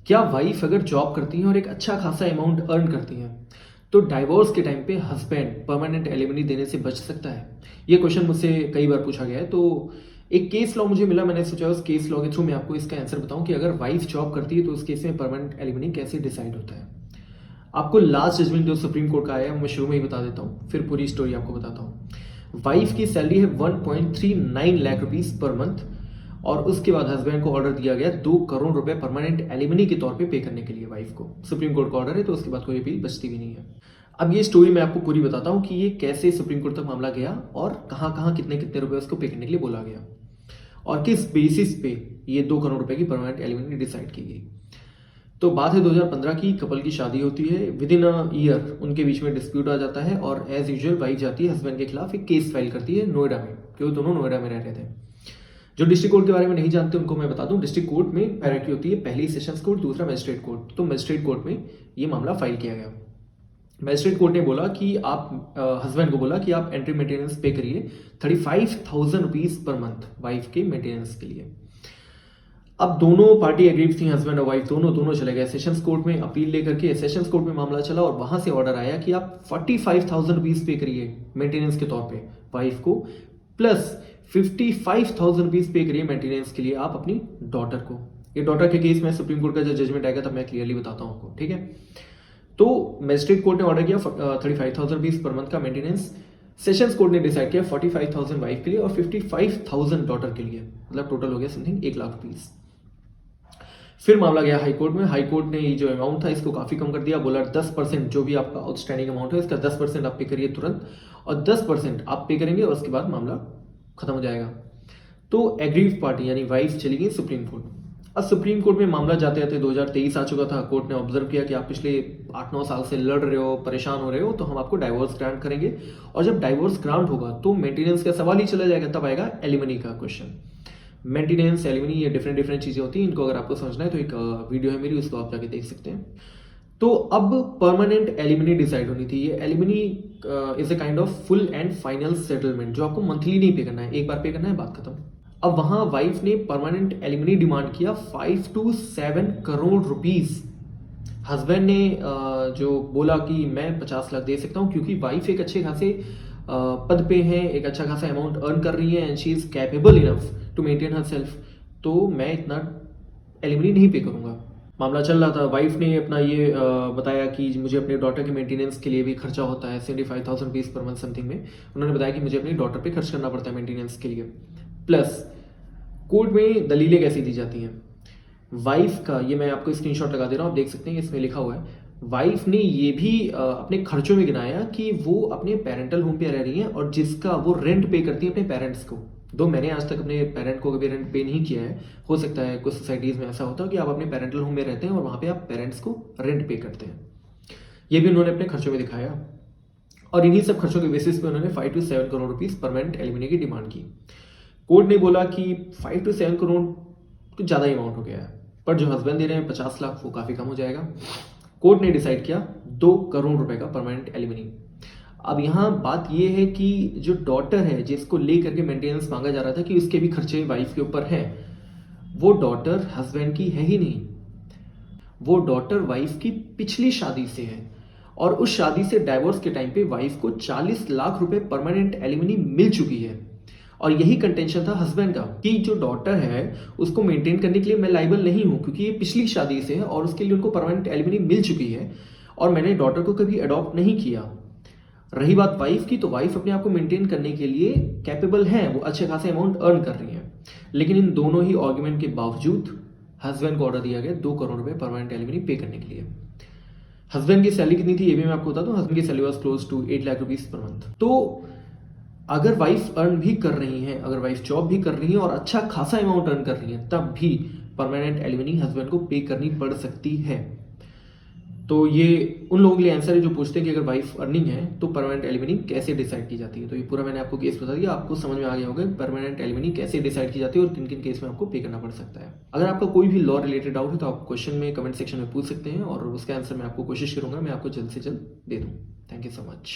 क्या वाइफ अगर जॉब करती हैं और एक अच्छा खासा अमाउंट अर्न करती हैं तो डाइवोर्स के टाइम पे हस्बैंड परमानेंट एलिमनी देने से बच सकता है? ये क्वेश्चन मुझसे कई बार पूछा गया है। तो एक केस लॉ मुझे मिला, मैंने सोचा उस केस लॉ के थ्रू मैं आपको इसका आंसर बताऊं कि अगर वाइफ जॉब करती है तो उस केस में परमानेंट एलिमनी कैसे डिसाइड होता है। आपको लास्ट जजमेंट जो सुप्रीम कोर्ट का आया है मैं शुरू में ही बता देता हूँ, फिर पूरी स्टोरी आपको बताता हूँ। वाइफ की सैलरी है 1.39 लाख रुपीज पर मंथ और उसके बाद हस्बैंड को ऑर्डर दिया गया 2 करोड़ रुपए परमानेंट एलिमनी के तौर पे पे करने के लिए वाइफ को। सुप्रीम कोर्ट का ऑर्डर है तो उसके बाद कोई अपील बचती भी नहीं है। अब ये स्टोरी मैं आपको पूरी बताता हूँ कि ये कैसे सुप्रीम कोर्ट तक मामला गया और कहाँ कहाँ कितने कितने रुपए उसको पे करने के लिए बोला गया और किस बेसिस पे ये 2 करोड़ रुपए की परमानेंट एलिमनी डिसाइड की गई। तो बात है 2015 की, कपल की शादी होती है। विद इन अ ईयर उनके बीच में डिस्प्यूट आ जाता है और एज यूजुअल वाइफ जाती है हस्बैंड के खिलाफ एक केस फाइल करती है नोएडा में, क्योंकि दोनों नोएडा में रह रहे थे। जो डिस्ट्रिक्ट कोर्ट के बारे में नहीं जानते उनको मैं बता दूं, डिस्ट्रिक्ट कोर्ट में हायरार्की होती है, पहली सेशंस कोर्ट, दूसरा मजिस्ट्रेट कोर्ट। तो मजिस्ट्रेट कोर्ट में ये मामला फाइल किया गया। मजिस्ट्रेट कोर्ट ने बोला कि आप हस्बैंड को बोला कि आप एंट्री मेंटेनेंस पे करिए 35,000 रुपीज पर मंथ वाइफ के मेंटेनेंस के लिए। अब दोनों पार्टी एग्रीव थी, हस्बैंड और वाइफ दोनों चले गए सेशंस कोर्ट में अपील लेकर के। सेशंस कोर्ट में मामला चला और वहां से ऑर्डर आया कि आप 45,000 रुपीज पे करिए मेंटेनेंस के तौर पे वाइफ को, प्लस 55,000 रुपीज पे करिए मेंटेनेंस के लिए आप अपनी डॉटर को। ये डॉटर के केस में सुप्रीम कोर्ट का जब जजमेंट आएगा तब मैं क्लियरली बताता हूँ आपको, ठीक है। तो मजिस्ट्रेट कोर्ट ने ऑर्डर किया 35,000 रुपीज पर मंथ का मेंटेनेंस। सेशंस कोर्ट ने डिसाइड किया 45,000 वाइफ के लिए और 55,000 डॉटर के लिए, मतलब टोटल हो गया समथिंग 1 लाख रुपीज। फिर मामला गया हाई कोर्ट में। हाई कोर्ट ने ये जो अमाउंट था इसको काफी कम कर दिया, बोला 10% जो भी आपका आउटस्टैंडिंग अमाउंट है इसका 10% आप पे करिए तुरंत और 10% आप पे करेंगे और उसके बाद मामला खत्म हो जाएगा। तो एग्रीव पार्टी यानी वाइफ चली गई सुप्रीम कोर्ट। अब सुप्रीम कोर्ट में मामला जाते जाते 2023 आ चुका था। कोर्ट ने ऑब्जर्व किया कि आप पिछले 8-9 साल से लड़ रहे हो, परेशान हो रहे हो, तो हम आपको डाइवोर्स ग्रांट करेंगे और जब डाइवोर्स ग्रांट होगा तो मेंटेनेंस का सवाल ही चला जाएगा, तब आएगा एलिमनी का क्वेश्चन। मेंटेनेंस एलिमनी ये डिफरेंट चीजें होती हैं, इनको अगर आपको समझना है तो एक वीडियो है मेरी, उसको आप जाके देख सकते हैं। तो अब परमानेंट एलिमनी डिसाइड होनी थी। ये alimony is a kind of full and final settlement जो आपको मंथली नहीं पे करना है, एक बार पे करना है, बात खत्म। अब वहां वाइफ ने परमानेंट एलिमनी डिमांड किया 5 to 7 करोड़ रुपीज। हस्बैंड ने जो बोला कि मैं 50 लाख दे सकता हूं क्योंकि वाइफ एक अच्छे खासे पद पे है, एक अच्छा खासा अमाउंट अर्न कर रही है and she is capable enough to maintain herself, तो मैं इतना एलिमनी नहीं पे करूंगा। मामला चल रहा था। वाइफ ने अपना ये बताया कि मुझे अपने डॉटर के मेंटेनेंस के लिए भी खर्चा होता है 75,000 रुपीज पर मंथ समथिंग में। उन्होंने बताया कि मुझे अपनी डॉटर पे खर्च करना पड़ता है मेंटेनेंस के लिए। प्लस कोर्ट में दलीलें कैसी दी जाती हैं वाइफ का, ये मैं आपको स्क्रीनशॉट लगा दे रहा हूँ, आप देख सकते हैं इसमें लिखा हुआ है। वाइफ ने ये भी अपने खर्चों में गिनाया कि वो अपने पेरेंटल होम पे रह रही हैं और जिसका वो रेंट पे करती है अपने पेरेंट्स को। दो मैंने आज तक अपने पेरेंट को कभी रेंट पे नहीं किया है, हो सकता है कुछ सोसाइटीज में ऐसा होता है कि आप अपने पेरेंटल होम में रहते हैं और वहां पे आप पेरेंट्स को रेंट पे करते हैं। ये भी उन्होंने अपने खर्चों में दिखाया और इन्हीं सब खर्चों के बेसिस पे उन्होंने 5 to 7 crore rupees permanent alimony की डिमांड की। कोर्ट ने बोला कि 5 to 7 करोड़ तो ज्यादा ही अमाउंट हो गया है, पर जो हस्बैंड दे रहे हैं 50 लाख वो काफी कम हो जाएगा। कोर्ट ने डिसाइड किया 2 करोड़ रुपए का परमानेंट एलिमनी। अब यहाँ बात यह है कि जो डॉटर है जिसको लेकर के मेंटेनेंस मांगा जा रहा था कि उसके भी खर्चे वाइफ के ऊपर हैं, वो डॉटर हस्बैंड की है ही नहीं। वो डॉटर वाइफ की पिछली शादी से है और उस शादी से डाइवोर्स के टाइम पे वाइफ को 40 लाख रुपए परमानेंट एलिमनी मिल चुकी है। और यही कंटेंशन था हस्बैंड का कि जो डॉटर है उसको मेंटेन करने के लिए मैं लाइबल नहीं हूं क्योंकि ये पिछली शादी से है और उसके लिए उनको परमानेंट एलिमनी मिल चुकी है और मैंने डॉटर को कभी अडॉप्ट नहीं किया। रही बात वाइफ की, तो वाइफ अपने आप को मेंटेन करने के लिए कैपेबल है, वो अच्छे खासे अमाउंट अर्न कर रही है। लेकिन इन दोनों ही आर्ग्यूमेंट के बावजूद हस्बैंड को ऑर्डर दिया गया 2 करोड़ रुपए परमानेंट एलिमनी पे करने के लिए। हस्बैंड की सैलरी कितनी थी ये भी मैं आपको बता दूं। हस्बैंड की salary was close to 8 lakh rupees per month. तो अगर वाइफ अर्न भी कर रही है, अगर वाइफ जॉब भी कर रही है और अच्छा खासा अमाउंट अर्न कर रही है, तब भी परमानेंट एलिमनी हस्बैंड को पे करनी पड़ सकती है। तो ये उन लोगों के लिए आंसर है जो पूछते हैं कि अगर वाइफ अर्निंग है तो परमानेंट एलिमनी कैसे डिसाइड की जाती है। तो ये पूरा मैंने आपको केस बता दिया, आपको समझ में आ गया होगा परमानेंट एलिमनी कैसे डिसाइड की जाती है और किन किन केस में आपको पे करना पड़ सकता है। अगर आपका कोई भी लॉ रिलेटेड डाउट है तो आप क्वेश्चन में कमेंट सेक्शन में पूछ सकते हैं और उसका आंसर मैं आपको कोशिश करूंगा मैं आपको जल्द से जल्द दे दूं। Thank you so much.